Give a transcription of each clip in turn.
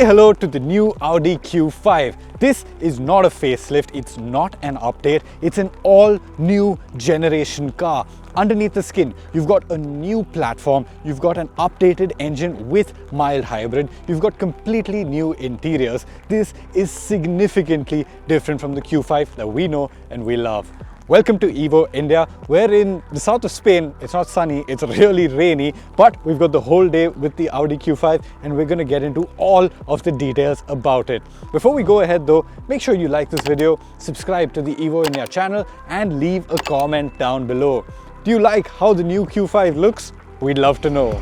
Say hello to the new Audi Q5. This is not a facelift, it's not an update, it's an all new generation car. Underneath the skin, you've got a new platform, you've got an updated engine with mild hybrid, you've got completely new interiors. This is significantly different from the Q5 that we know and we love. Welcome to Evo India. We're in the south of Spain. It's not sunny, it's really rainy, but we've got the whole day with the Audi Q5 and we're going to get into all of the details about it. Before we go ahead though, make sure you like this video, subscribe to the Evo India channel and leave a comment down below. Do you like how the new Q5 looks? We'd love to know.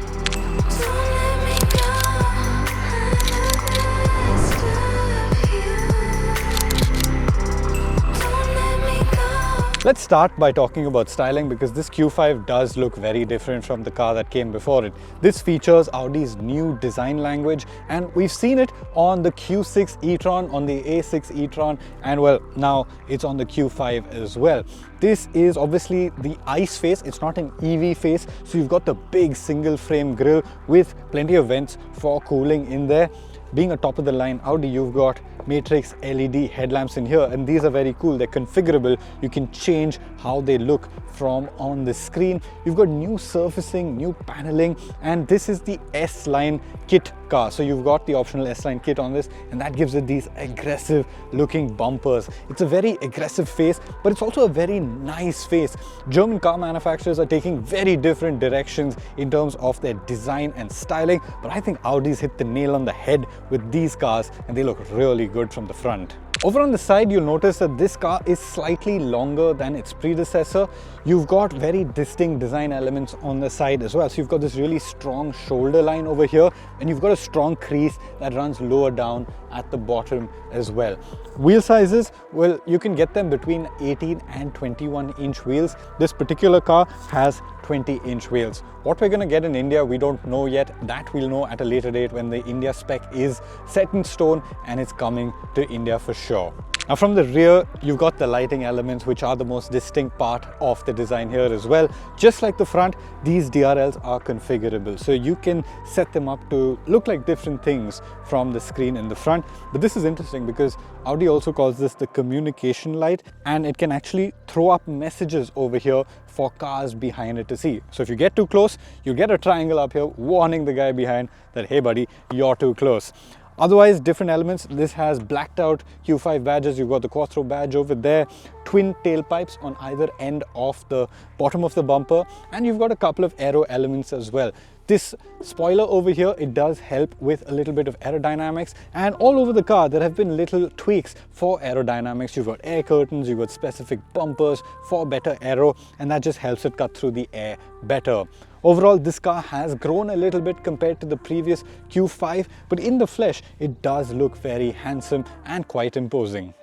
Let's start by talking about styling because this Q5 does look very different from the car that came before it. This features Audi's new design language and we've seen it on the Q6 e-tron, on the A6 e-tron, and well, now it's on the Q5 as well. This is obviously the ICE face, it's not an EV face, so you've got the big single frame grille with plenty of vents for cooling in there. Being a top of the line Audi, you've got matrix LED headlamps in here and these are very cool. They're configurable. You can change how they look from on the screen. You've got new surfacing, new paneling, and this is the S-Line kit car. So you've got the optional S-Line kit on this and that gives it these aggressive looking bumpers. It's a very aggressive face, but it's also a very nice face. German car manufacturers are taking very different directions in terms of their design and styling, but I think Audi's hit the nail on the head with these cars and they look really good from the front. Over on the side, you'll notice that this car is slightly longer than its predecessor. You've got very distinct design elements on the side as well. So you've got this really strong shoulder line over here and you've got a strong crease that runs lower down at the bottom as well. Wheel sizes, well, you can get them between 18 and 21 inch wheels. This particular car has 20-inch wheels. What we're going to get in India, we don't know yet. That we'll know at a later date when the India spec is set in stone and it's coming to India for sure. Now from the rear, you've got the lighting elements which are the most distinct part of the design here as well. Just like the front, these DRLs are configurable. So you can set them up to look like different things from the screen in the front. But this is interesting because Audi also calls this the communication light and it can actually throw up messages over here for cars behind it to see. So if you get too close, you get a triangle up here warning the guy behind that, hey buddy, you're too close. Otherwise, different elements. This has blacked out Q5 badges. You've got the quattro badge over there, twin tailpipes on either end of the bottom of the bumper, and you've got a couple of aero elements as well. This spoiler over here, it does help with a little bit of aerodynamics, and all over the car there have been little tweaks for aerodynamics. You've got air curtains, you've got specific bumpers for better aero, and that just helps it cut through the air better. Overall, this car has grown a little bit compared to the previous Q5, but in the flesh, it does look very handsome and quite imposing.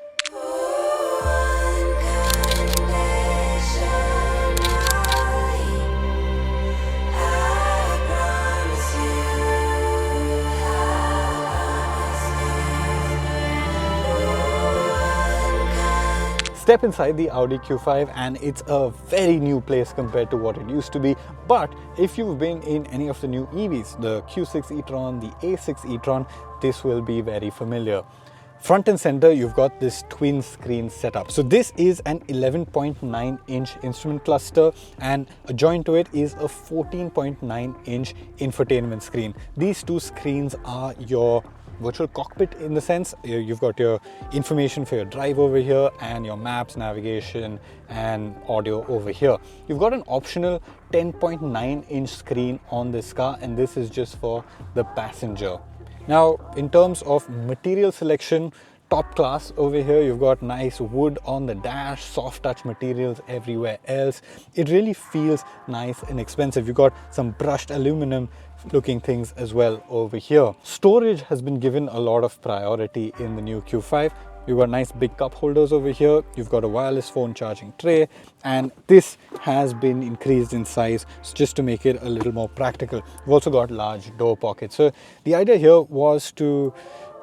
Step inside the Audi Q5 and it's a very new place compared to what it used to be. But if you've been in any of the new EVs, the Q6 e-tron, the A6 e-tron, this will be very familiar. Front and center, you've got this twin screen setup. So this is an 11.9 inch instrument cluster and adjoined to it is a 14.9 inch infotainment screen. These two screens are your virtual cockpit in the sense. You've got your information for your drive over here and your maps, navigation and audio over here. You've got an optional 10.9 inch screen on this car and this is just for the passenger. Now in terms of material selection, top class over here. You've got nice wood on the dash, soft touch materials everywhere else. It really feels nice and expensive. You've got some brushed aluminum looking things as well over here. Storage has been given a lot of priority in the new Q5. You've got nice big cup holders over here. You've got a wireless phone charging tray, and this has been increased in size just to make it a little more practical. You've also got large door pockets. So the idea here was to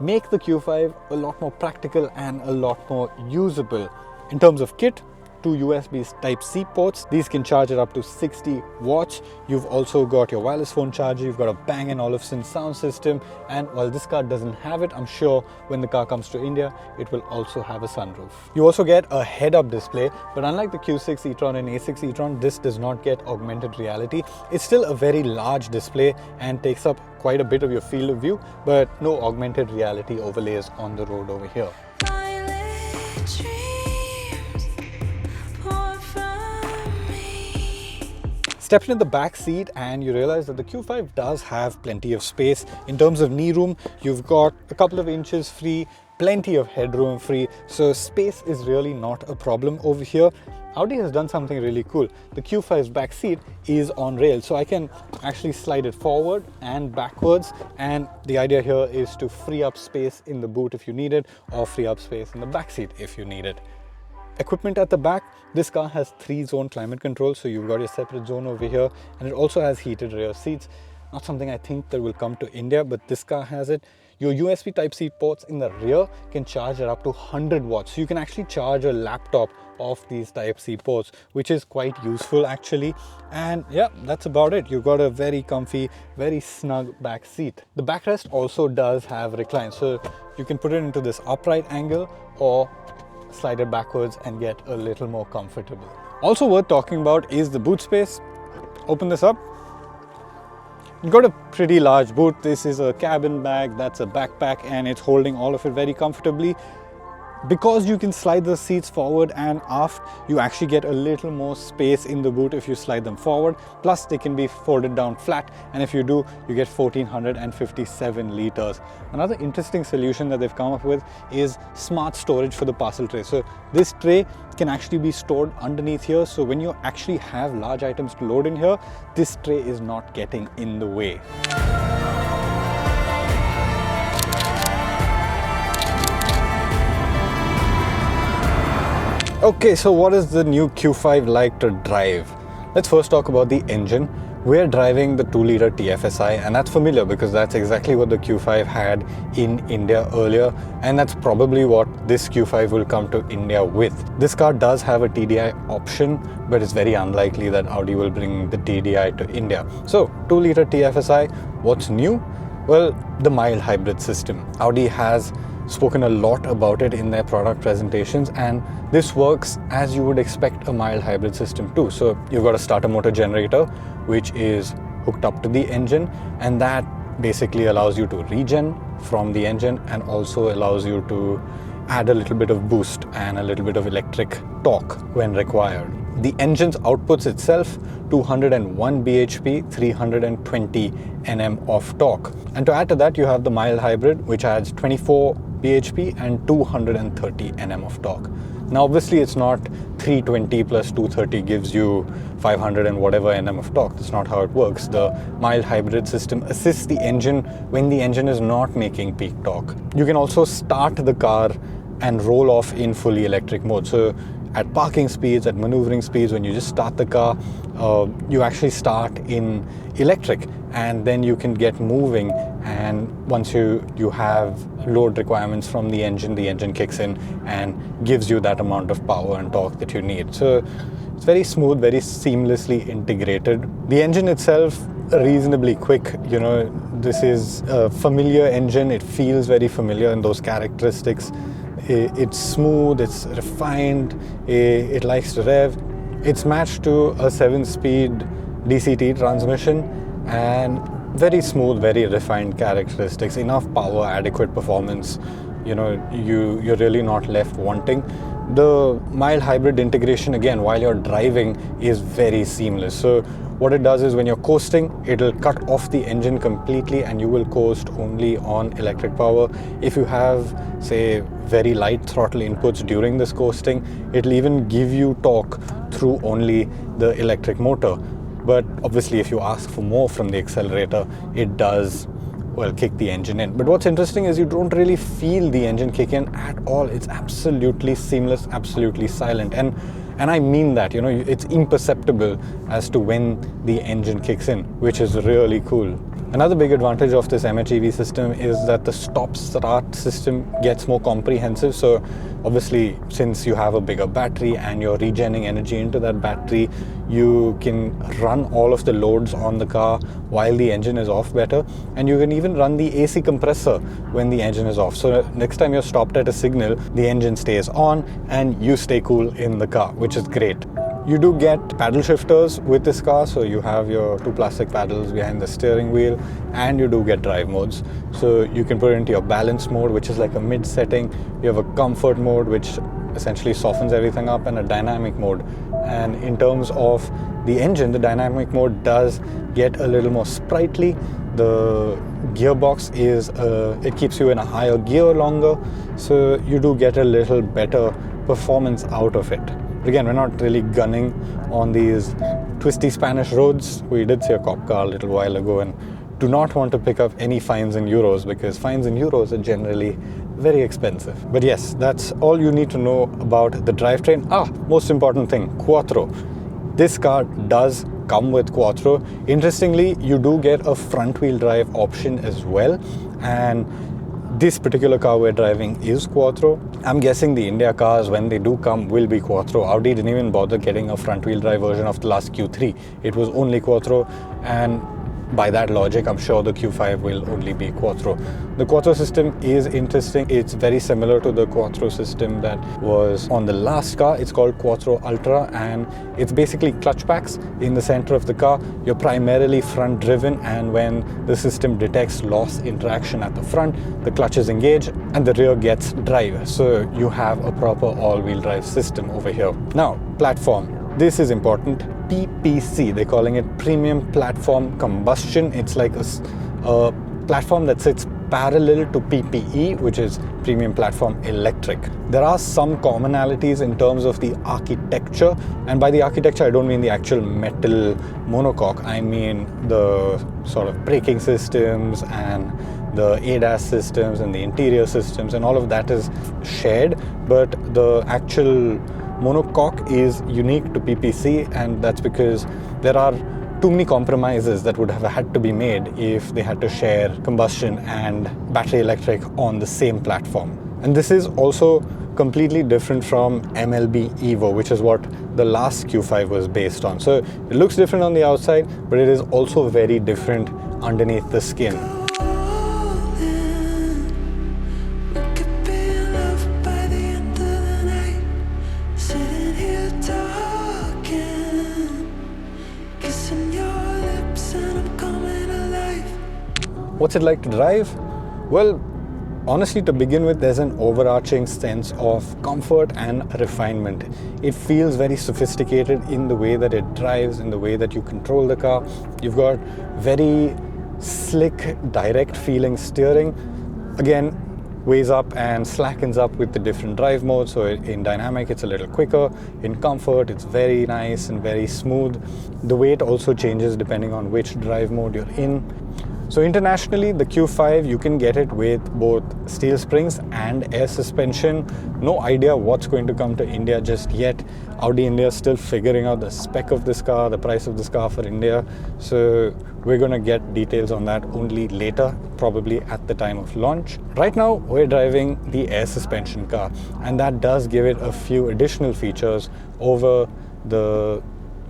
make the Q5 a lot more practical and a lot more usable. In terms of kit, two USB Type-C ports. These can charge it up to 60 watts. You've also got your wireless phone charger, you've got a Bang & Olufsen sound system, and while this car doesn't have it, I'm sure when the car comes to India, it will also have a sunroof. You also get a head-up display, but unlike the Q6 e-tron and A6 e-tron, this does not get augmented reality. It's still a very large display and takes up quite a bit of your field of view, but no augmented reality overlays on the road over here. Stepped in the back seat and you realize that the Q5 does have plenty of space. In terms of knee room, you've got a couple of inches free, plenty of headroom free, so space is really not a problem over here. Audi has done something really cool. The Q5's back seat is on rails, so I can actually slide it forward and backwards, and the idea here is to free up space in the boot if you need it, or free up space in the back seat if you need it. Equipment at the back, this car has 3-zone climate control, so you've got your separate zone over here, and it also has heated rear seats. Not something I think that will come to India, but this car has it. Your USB Type-C ports in the rear can charge it up to 100 watts. So you can actually charge a laptop off these Type-C ports, which is quite useful actually. And yeah, that's about it. You've got a very comfy, very snug back seat. The backrest also does have recline, so you can put it into this upright angle or slide it backwards and get a little more comfortable. Also worth talking about is the boot space. Open this up. You've got a pretty large boot. This is a cabin bag, that's a backpack, and it's holding all of it very comfortably. Because you can slide the seats forward and aft, you actually get a little more space in the boot if you slide them forward. Plus they can be folded down flat, and if you do, you get 1457 liters. Another interesting solution that they've come up with is smart storage for the parcel tray. So this tray can actually be stored underneath here, so when you actually have large items to load in here, this tray is not getting in the way. Okay, so what is the new Q5 like to drive? Let's first talk about the engine. We're driving the 2-liter TFSI, and that's familiar because that's exactly what the Q5 had in India earlier, and that's probably what this Q5 will come to India with. This car does have a TDI option, but it's very unlikely that Audi will bring the TDI to India. So 2-liter TFSI, what's new? Well, the mild hybrid system. Audi has spoken a lot about it in their product presentations, and this works as you would expect a mild hybrid system too. So you've got a starter motor generator which is hooked up to the engine, and that basically allows you to regen from the engine and also allows you to add a little bit of boost and a little bit of electric torque when required. The engine's outputs itself 201 bhp, 320 Nm of torque. And to add to that, you have the mild hybrid, which adds 24 bhp and 230 Nm of torque. Now obviously it's not 320 plus 230 gives you 500 and whatever Nm of torque. That's not how it works. The mild hybrid system assists the engine when the engine is not making peak torque. You can also start the car and roll off in fully electric mode. So at parking speeds, at maneuvering speeds, when you just start the car, you actually start in electric, and then you can get moving, and once you have load requirements from the engine kicks in and gives you that amount of power and torque that you need. So it's very smooth, very seamlessly integrated. The engine itself reasonably quick. You know, this is a familiar engine. It feels very familiar in those characteristics. It's smooth, it's refined, it likes to rev. It's matched to a 7-speed DCT transmission, and very smooth, very refined characteristics, enough power, adequate performance. You know, you're really not left wanting. The mild hybrid integration, again, while you're driving, is very seamless. So what it does is when you're coasting, it'll cut off the engine completely and you will coast only on electric power. If you have, say, very light throttle inputs during this coasting, it'll even give you torque through only the electric motor. But obviously if you ask for more from the accelerator, it does, well, kick the engine in. But what's interesting is you don't really feel the engine kick in at all. It's absolutely seamless, absolutely silent. And I mean that, you know, it's imperceptible as to when the engine kicks in, which is really cool. Another big advantage of this MHEV system is that the stop-start system gets more comprehensive. So obviously, since you have a bigger battery and you're regenerating energy into that battery, you can run all of the loads on the car while the engine is off better, and you can even run the AC compressor when the engine is off. So next time you're stopped at a signal, the engine stays on and you stay cool in the car, which is great. You do get paddle shifters with this car, so you have your 2 plastic paddles behind the steering wheel, and you do get drive modes. So you can put it into your balance mode, which is like a mid setting. You have a comfort mode, which essentially softens everything up, and a dynamic mode. And in terms of the engine, the dynamic mode does get a little more sprightly. The gearbox is, it keeps you in a higher gear longer, so you do get a little better performance out of it. Again, we're not really gunning on these twisty Spanish roads. We did see a cop car a little while ago, and do not want to pick up any fines in euros, because fines in euros are generally very expensive. But yes, that's all you need to know about the drivetrain. Most important thing, quattro. This car does come with quattro. Interestingly, you do get a front wheel drive option as well, and this particular car we're driving is quattro. I'm guessing the India cars, when they do come, will be quattro. Audi didn't even bother getting a front wheel drive version of the last Q3. It was only quattro, and by that logic, I'm sure the Q5 will only be quattro. The quattro system is interesting. It's very similar to the quattro system that was on the last car. It's called Quattro Ultra, and it's basically clutch packs in the center of the car. You're primarily front driven, and when the system detects loss interaction at the front, the clutches engage and the rear gets drive. So you have a proper all-wheel drive system over here. Now, platform. This is important. PPC, they're calling it Premium Platform Combustion. It's like a platform that sits parallel to PPE, which is Premium Platform Electric. There are some commonalities in terms of the architecture, and by the architecture I don't mean the actual metal monocoque. I mean the sort of braking systems and the ADAS systems and the interior systems, and all of that is shared, but the actual monocoque is unique to PPC, and that's because there are too many compromises that would have had to be made if they had to share combustion and battery electric on the same platform. And this is also completely different from MLB Evo, which is what the last Q5 was based on. So it looks different on the outside, but it is also very different underneath the skin. What's it like to drive? Well, honestly, to begin with, there's an overarching sense of comfort and refinement. It feels very sophisticated in the way that it drives, in the way that you control the car. You've got very slick, direct feeling steering. Again, weighs up and slackens up with the different drive modes. So in dynamic, it's a little quicker. In comfort, it's very nice and very smooth. The weight also changes depending on which drive mode you're in. So internationally, the Q5, you can get it with both steel springs and air suspension. No idea what's going to come to India just yet. Audi India is still figuring out the spec of this car, the price of this car for India. So we're going to get details on that only later, probably at the time of launch. Right now, we're driving the air suspension car, and that does give it a few additional features over the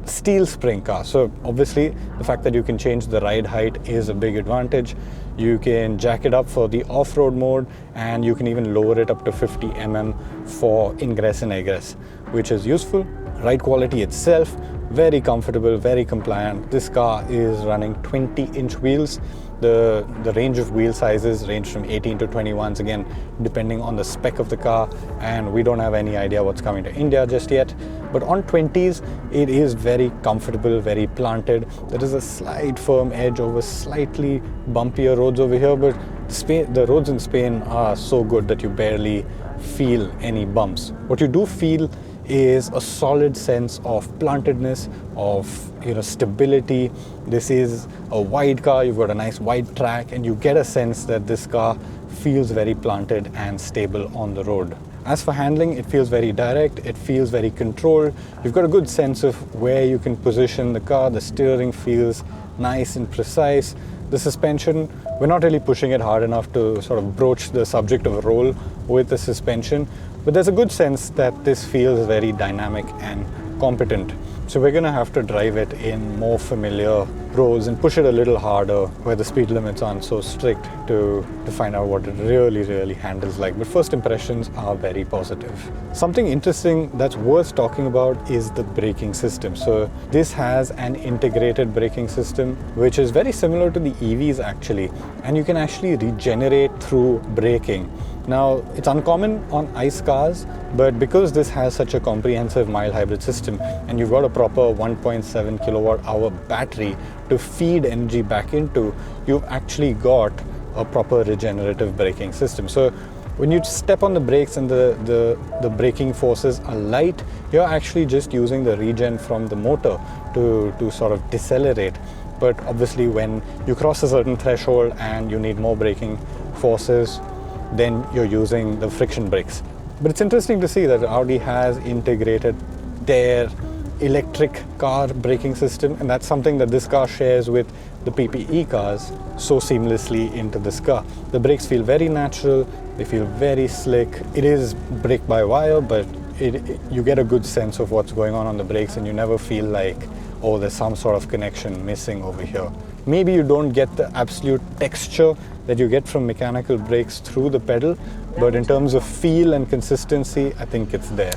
steel spring car. So obviously the fact that you can change the ride height is a big advantage. You can jack it up for the off-road mode, and you can even lower it up to 50 mm for ingress and egress, which is useful. Ride quality itself, very comfortable, very compliant. This car is running 20-inch wheels. The range of wheel sizes range from 18 to 21s, again, depending on the spec of the car, and we don't have any idea what's coming to India just yet. But on 20s, it is very comfortable, very planted. There is a slight firm edge over slightly bumpier roads over here, but the roads in Spain are so good that you barely feel any bumps. What you do feel is a solid sense of plantedness, of stability. This is a wide car, you've got a nice wide track, and you get a sense that this car feels very planted and stable on the road. As for handling, it feels very direct, it feels very controlled. You've got a good sense of where you can position the car. The steering feels nice and precise. The suspension, we're not really pushing it hard enough to sort of broach the subject of roll with the suspension, but there's a good sense that this feels very dynamic and competent. So we're going to have to drive it in more familiar roads and push it a little harder where the speed limits aren't so strict to find out what it really handles like. But first impressions are very positive. Something interesting that's worth talking about is the braking system. So this has an integrated braking system which is very similar to the EVs actually, and you can actually regenerate through braking. Now, it's uncommon on ICE cars, but because this has such a comprehensive mild hybrid system and you've got a proper 1.7 kilowatt hour battery to feed energy back into, you've actually got a proper regenerative braking system. So when you step on the brakes and the braking forces are light, you're actually just using the regen from the motor to sort of decelerate. But obviously when you cross a certain threshold and you need more braking forces, then you're using the friction brakes. But it's interesting to see that Audi has integrated their electric car braking system, and that's something that this car shares with the PPE cars so seamlessly into this car. The brakes feel very natural, they feel very slick. It is brake by wire, but you get a good sense of what's going on the brakes, and you never feel like, oh, there's some sort of connection missing over here. Maybe you don't get the absolute texture that you get from mechanical brakes through the pedal, but in terms of feel and consistency, I think it's there.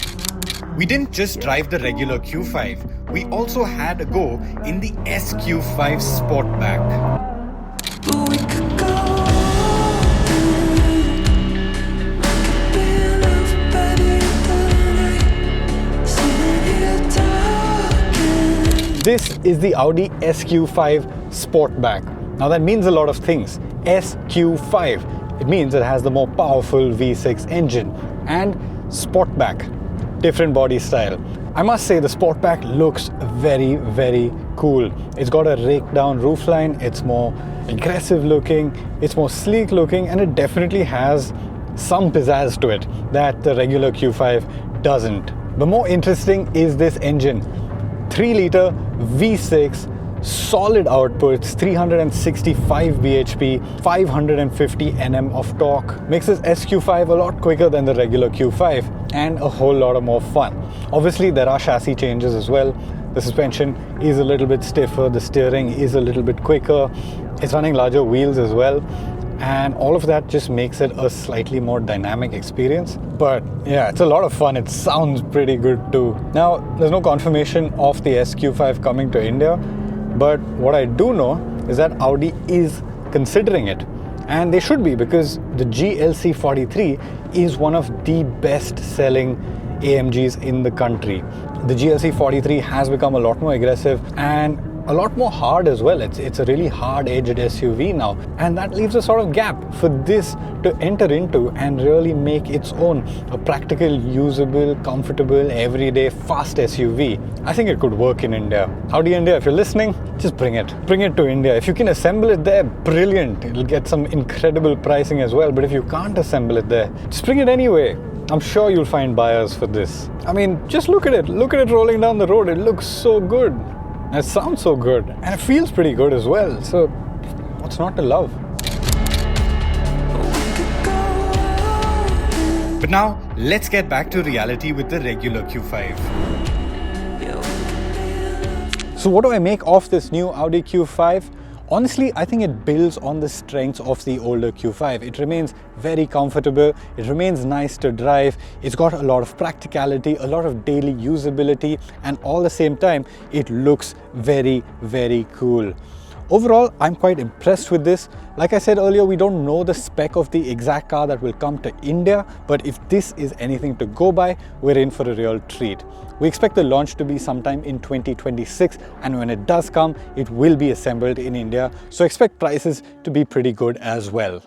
We didn't just drive the regular Q5, we also had a go in the SQ5 Sportback. This is the Audi SQ5 Sportback. Now that means a lot of things. SQ5, it means it has the more powerful V6 engine, and Sportback, different body style. I must say the Sportback looks very cool. It's got a rake down roofline, it's more aggressive looking, it's more sleek looking, and it definitely has some pizzazz to it that the regular Q5 doesn't. But more interesting is this engine. 3-liter V6, solid outputs, 365 bhp, 550 Nm of torque. Makes this SQ5 a lot quicker than the regular Q5 and a whole lot more fun. Obviously there are chassis changes as well. The suspension is a little bit stiffer, the steering is a little bit quicker, it's running larger wheels as well, and all of that just makes it a slightly more dynamic experience. But yeah, it's a lot of fun. It sounds pretty good too. Now, there's no confirmation of the SQ5 coming to India, but what I do know is that Audi is considering it, and they should be, because the GLC43 is one of the best selling AMGs in the country. The GLC43 has become a lot more aggressive and a lot more hard as well. It's a really hard-edged SUV now, and that leaves a sort of gap for this to enter into and really make its own a practical, usable, comfortable, everyday, fast SUV. I think it could work in India. Audi India, if you're listening, just bring it to India. If you can assemble it there, brilliant. It'll get some incredible pricing as well. But if you can't assemble it there, just bring it anyway. I'm sure you'll find buyers for this. I mean, just look at it rolling down the road. It looks so good. It sounds so good, and it feels pretty good as well, so what's not to love? But now, let's get back to reality with the regular Q5. So what do I make of this new Audi Q5? Honestly, I think it builds on the strengths of the older Q5. It remains very comfortable, it remains nice to drive, it's got a lot of practicality, a lot of daily usability, and all the same time, it looks very cool. Overall, I'm quite impressed with this. Like I said earlier, we don't know the spec of the exact car that will come to India, but if this is anything to go by, we're in for a real treat. We expect the launch to be sometime in 2026, and when it does come, it will be assembled in India, so expect prices to be pretty good as well.